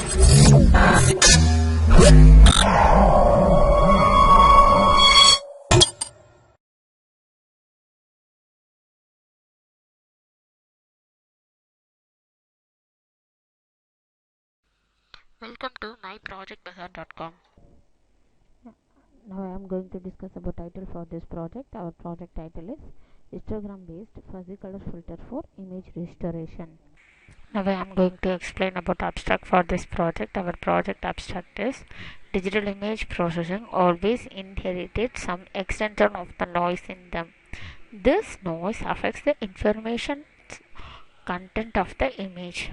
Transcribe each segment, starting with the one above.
Welcome to myprojectbazaar.com. Now I am going to discuss about title for this project. Our project title is Histogram-based fuzzy color filter for image restoration. Now I am going to explain about abstract for this project. Our project abstract is digital image processing always inherited some extension of the noise in them. This noise affects the information content of the image.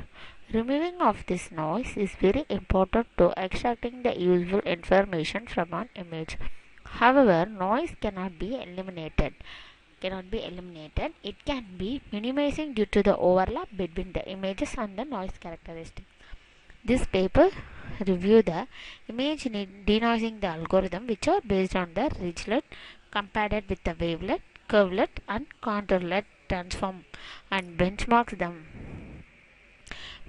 Removing of this noise is very important to extracting the useful information from an image. However, noise cannot be eliminated. It can be minimizing due to the overlap between the images and the noise characteristics. This paper review the image denoising the algorithm which are based on the ridgelet compared with the wavelet, curvelet and contourlet transform and benchmarks them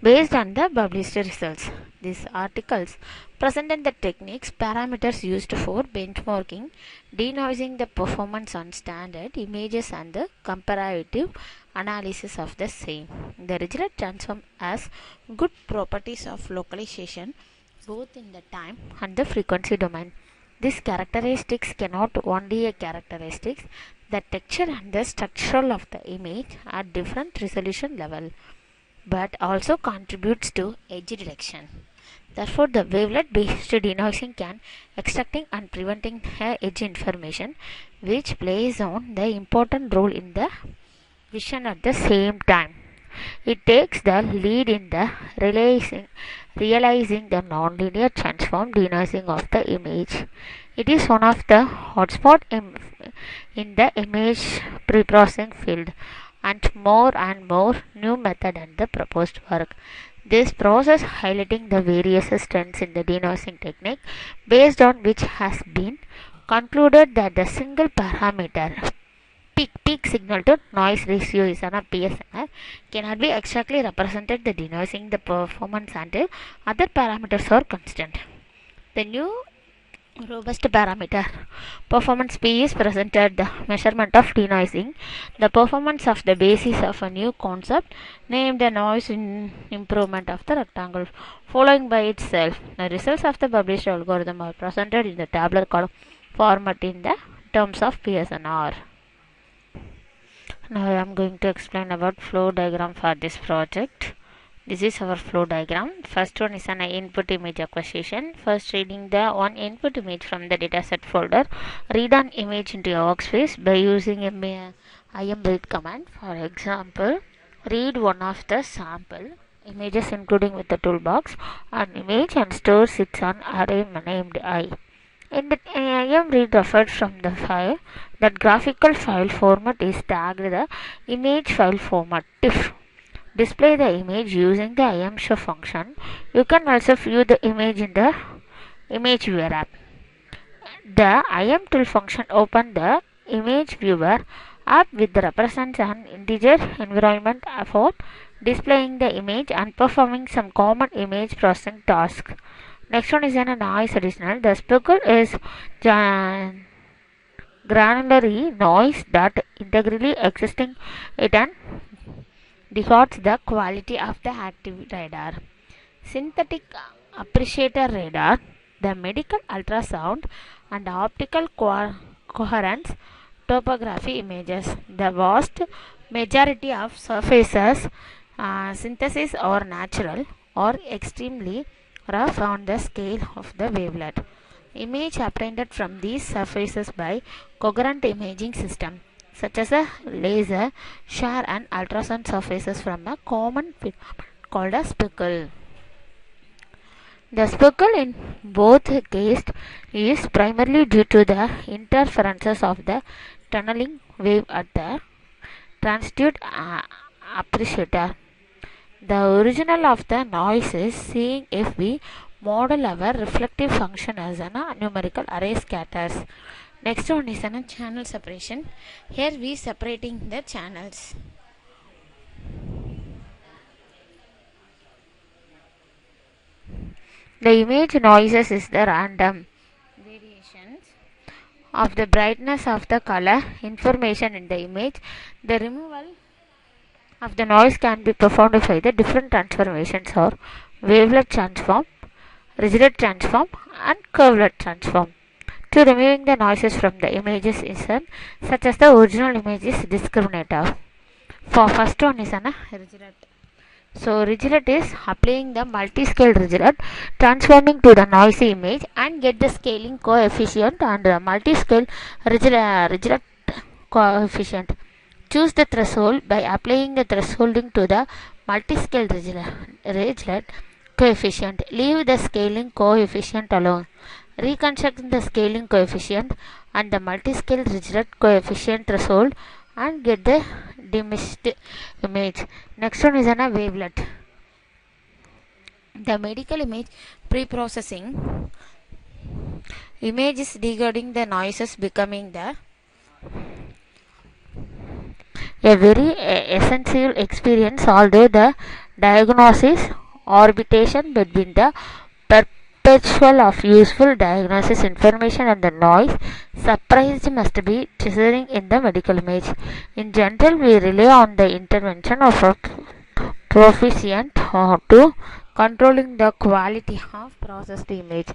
based on the published results. These articles presented the techniques parameters used for benchmarking, denoising the performance on standard images and the comparative analysis of the same. The ridgelet transform has good properties of localization both in the time and the frequency domain. These characteristics cannot only a characteristics the texture and the structural of the image at different resolution level, but also contributes to edge detection. Therefore, the wavelet-based denoising can extracting and preventing edge information, which plays on the important role in the vision at the same time. It takes the lead in the realizing the nonlinear transform denoising of the image. It is one of the hotspot in the image preprocessing field, and more new method and the proposed work. This process highlighting the various strengths in the denoising technique, based on which has been concluded that the single parameter peak signal to noise ratio is an PSNR cannot be exactly represented the denoising the performance until other parameters are constant. The new robust parameter performance P is presented the measurement of denoising the performance of the basis of a new concept named the noise improvement of the rectangle following by itself. The results of the published algorithm are presented in the tabular column format in the terms of PSNR. Now I am going to explain about flow diagram for this project. This is our flow diagram. First one is an input image acquisition. First, reading the one input image from the dataset folder. Read an image into your workspace by using a imread command. For example, read one of the sample images including with the toolbox an image and stores it on array named I. In the imread referred from the file, that graphical file format is tagged the image file format TIFF. Display the image using the imshow function. You can also view the image in the image viewer app. The imtool function open the image viewer app with represents an integer environment for displaying the image and performing some common image processing tasks. Next one is a noise additional. The speckle is granular noise that integrally existing it and distorts the quality of the active radar. Synthetic appreciator radar, the medical ultrasound and optical coherence topography images. The vast majority of surfaces synthesis are natural or extremely rough on the scale of the wavelet. Image apprehended from these surfaces by coherent imaging system such as a laser, SHAR and ultrasound surfaces from a common field called a speckle. The speckle in both cases is primarily due to the interferences of the tunneling wave at the transduced appreciator. The original of the noise is seeing if we model our reflective function as a numerical array scatters. Next one is a channel separation. Here we separating the channels. The image noises is the random variations of the brightness of the color information in the image. The removal of the noise can be performed by the different transformations or wavelet transform, rigid transform and curvelet transform. To removing the noises from the images is such as the original image is discriminative. For first one is an rigid. So rigid is applying the multi-scale rigid, transforming to the noisy image and get the scaling coefficient and the multi-scale rigid coefficient. Choose the threshold by applying the thresholding to the multi-scale rigid coefficient. Leave the scaling coefficient alone. Reconstruct the scaling coefficient and the multi-scale rigid coefficient threshold and get the diminished image. Next one is a wavelet. The medical image pre-processing image is decoding the noises, becoming the a very essential experience, although the diagnosis orbitation between the perpetual of useful diagnosis information and the noise surprised must be treasuring in the medical image. In general, we rely on the intervention of a proficient to controlling the quality of processed image.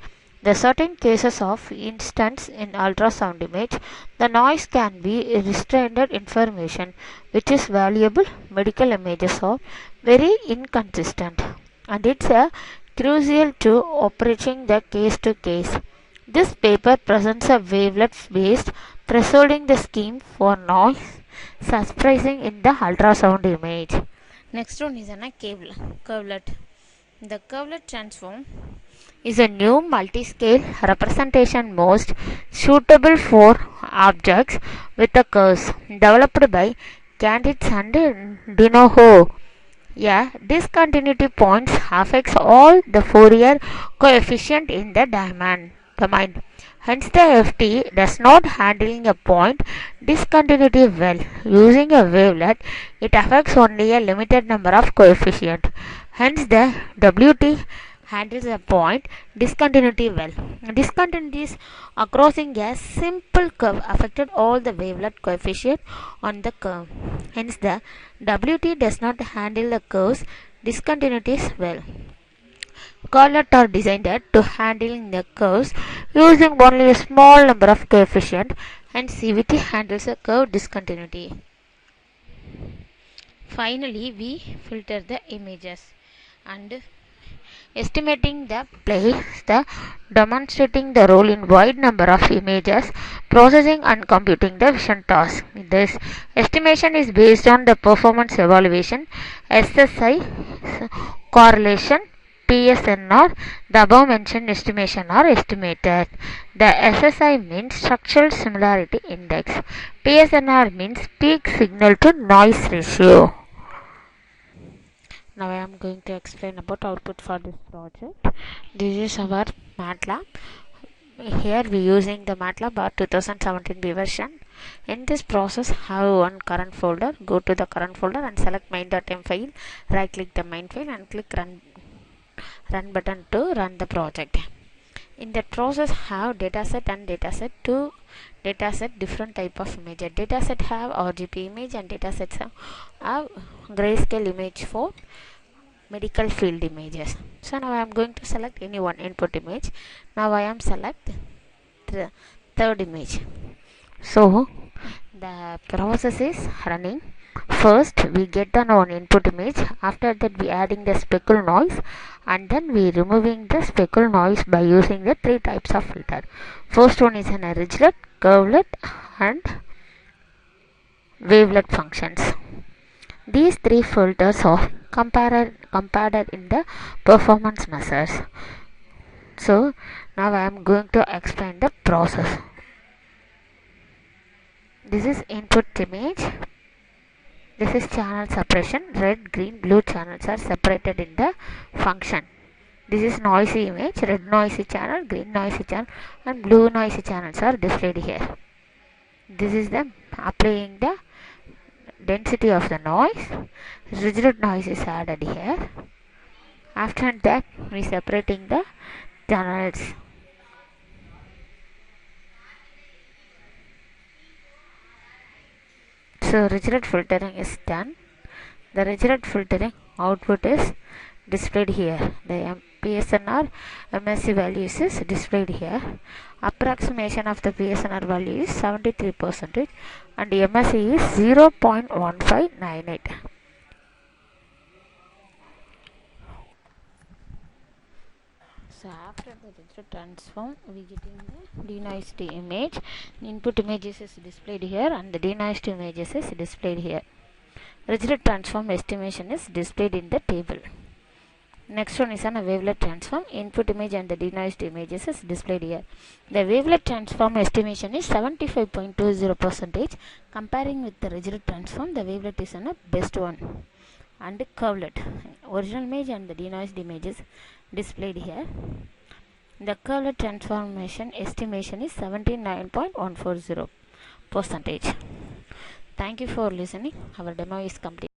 The certain cases of instance in ultrasound image, the noise can be restrained information which is valuable. Medical images are very inconsistent and it's a crucial to operating the case to case. This paper presents a wavelet based thresholding the scheme for noise surprising in the ultrasound image. Next one is a curvelet. The curvelet transform is a new multi-scale representation most suitable for objects with the curves developed by Candidate and Dinoho. Yeah, discontinuity points affects all the Fourier coefficient in the domain. Hence, the FT does not handling a point discontinuity well. Using a wavelet, it affects only a limited number of coefficient. Hence, the WT handles a point discontinuity well. Discontinuities crossing a simple curve affected all the wavelet coefficient on the curve. Hence, the WT does not handle the curves discontinuities well. Curvets are designed to handle the curves using only a small number of coefficients, and CVT handles a curve discontinuity. Finally, we filter the images and estimating the place, the demonstrating the role in wide number of images, processing and computing the vision task. This estimation is based on the performance evaluation, SSI correlation, PSNR. The above mentioned estimation are estimated. The SSI means structural similarity index. PSNR means peak signal to noise ratio. Now I am going to explain about output for this project. This is our MATLAB. Here we using the MATLAB 2017B version. In this process, have one current folder. Go to the current folder and select main.m file. Right click the main file and click run button to run the project. In that process, have dataset and dataset. Two dataset different type of image. Dataset have RGB image and datasets have grayscale image for medical field images. So now I am going to select any one input image. Now I am select the third image. So the process is running. First we get the one input image. After that we adding the speckle noise, and then we removing the speckle noise by using the three types of filter. First one is an rigid, curvelet and wavelet functions. These three filters are compared in the performance measures. So now I am going to explain the process. This is input image. This is channel separation. Red, green, blue channels are separated in the function. This is noisy image. Red noisy channel, green noisy channel and blue noisy channels are displayed here. This is the applying the density of the noise. Rigid noise is added here. After that we separating the standards. So rigid filtering is done. The rigid filtering output is displayed here. The PSNR MSC values is displayed here. Approximation of the PSNR value is 73% and MSC is 0.1598. So after the rigid transform, we getting the denoised image. Input images is displayed here and the denoised images is displayed here. Rigid transform estimation is displayed in the table. Next one is a wavelet transform. Input image and the denoised images is displayed here. The wavelet transform estimation is 75.20%. Comparing with the rigid transform, the wavelet is a best one. And curvelet, original image and the denoised images displayed here. The curvelet transformation estimation is 79.140%. Thank you for listening. Our demo is complete.